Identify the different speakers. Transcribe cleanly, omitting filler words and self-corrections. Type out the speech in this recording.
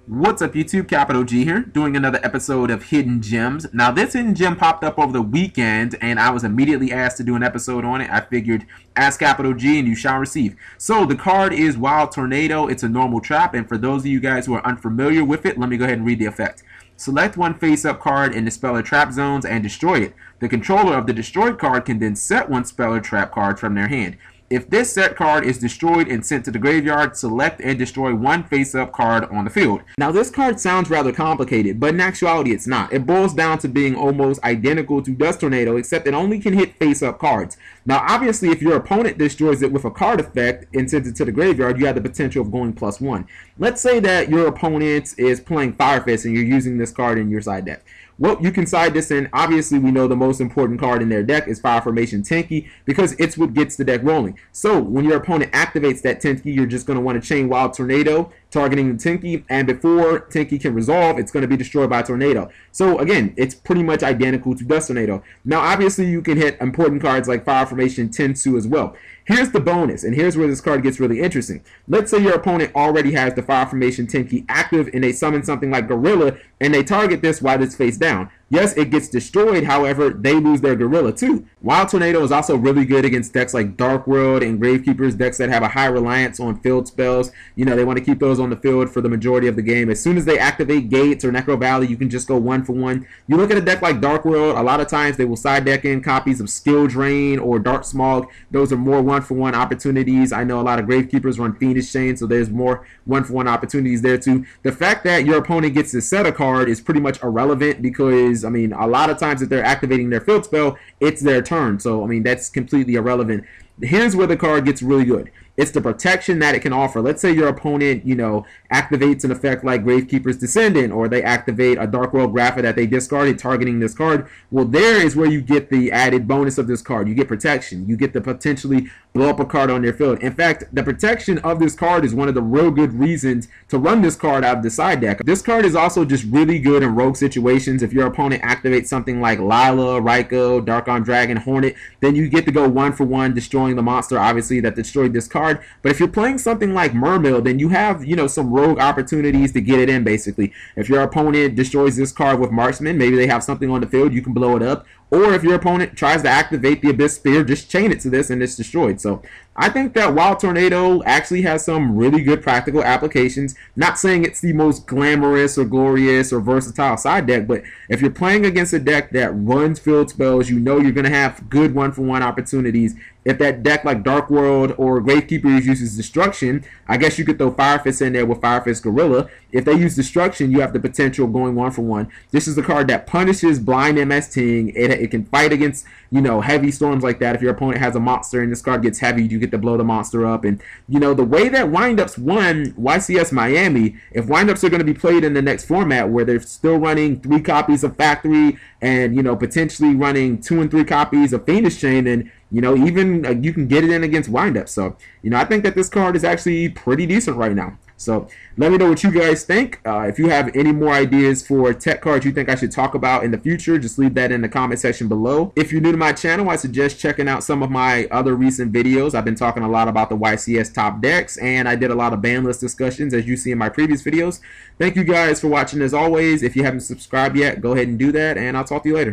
Speaker 1: What's up YouTube, Capital G here, doing another episode of Hidden Gems. Now this hidden gem popped up over the weekend and I was immediately asked to do an episode on it. I figured, ask Capital G and you shall receive. So the card is Wild Tornado. It's a normal trap, and for those of you guys who are unfamiliar with it, let me go ahead and read the effect. Select one face-up card in the spell or trap zones and destroy it. The controller of the destroyed card can then set one spell or trap card from their hand. If this set card is destroyed and sent to the graveyard, select and destroy one face-up card on the field. Now this card sounds rather complicated, but in actuality it's not. It boils down to being almost identical to Dust Tornado, except it only can hit face-up cards. Now obviously if your opponent destroys it with a card effect and sends it to the graveyard, you have the potential of going +1. Let's say that your opponent is playing Fire Fist and you're using this card in your side deck. Well, you can side this in. Obviously, we know the most important card in their deck is Fire Formation Tenki because it's what gets the deck rolling. So, when your opponent activates that Tenki, you're just going to want to chain Wild Tornado, targeting the Tenki, and before Tenki can resolve, it's going to be destroyed by Tornado. So, again, it's pretty much identical to Dust Tornado. Now, obviously, you can hit important cards like Fire Formation Tensu as well. Here's the bonus, and here's where this card gets really interesting. Let's say your opponent already has the Fire Formation Tenki active, and they summon something like Gorilla, and they target this while it's face down. Yes, it gets destroyed, however, they lose their Gorilla too. Wild Tornado is also really good against decks like Dark World and Gravekeepers, decks that have a high reliance on field spells. You know, they want to keep those on the field for the majority of the game. As soon as they activate Gates or Necro Valley, you can just go 1-for-1. You look at a deck like Dark World, a lot of times they will side deck in copies of Skill Drain or Dark Smog. Those are more 1-for-1 opportunities. I know a lot of Gravekeepers run Fiendish Chain, so there's more 1-for-1 opportunities there too. The fact that your opponent gets to set a card is pretty much irrelevant because, I mean, a lot of times if they're activating their field spell, it's their turn. So, I mean, that's completely irrelevant. Here's where the card gets really good. It's the protection that it can offer. Let's say your opponent, you know, activates an effect like Gravekeeper's Descendant, or they activate a Dark World Grapha that they discarded targeting this card. Well, there is where you get the added bonus of this card. You get protection. You get to potentially blow up a card on their field. In fact, the protection of this card is one of the real good reasons to run this card out of the side deck. This card is also just really good in rogue situations. If your opponent activates something like Lila, Raikou, Dark Arm Dragon, Hornet, then you get to go 1-for-1, destroying the monster, obviously, that destroyed this card. But if you're playing something like Mermill, then you have, you know, some rogue opportunities to get it in, basically. If your opponent destroys this card with Marksman, maybe they have something on the field, you can blow it up. Or if your opponent tries to activate the Abyss Spear, just chain it to this and it's destroyed. So I think that Wild Tornado actually has some really good practical applications. Not saying it's the most glamorous or glorious or versatile side deck, but if you're playing against a deck that runs field spells, you know you're going to have good 1-for-1 opportunities. If that deck like Dark World or Gravekeepers uses Destruction, I guess you could throw Fire Fist in there with Fire Fist Gorilla. If they use Destruction, you have the potential of going 1-for-1. This is the card that punishes blind MS Ting. It can fight against, you know, heavy storms like that. If your opponent has a monster and this card gets heavy, you get to blow the monster up. And, you know, the way that windups won YCS Miami, if windups are going to be played in the next format where they're still running 3 copies of Factory and, you know, potentially running 2 and 3 copies of Fiendish Chain, then, you know, even you can get it in against windup. So, you know, I think that this card is actually pretty decent right now. So let me know what you guys think. If you have any more ideas for tech cards you think I should talk about in the future, just leave that in the comment section below. If you're new to my channel, I suggest checking out some of my other recent videos. I've been talking a lot about the YCS top decks, and I did a lot of ban list discussions as you see in my previous videos. Thank you guys for watching as always. If you haven't subscribed yet, go ahead and do that, and I'll talk to you later.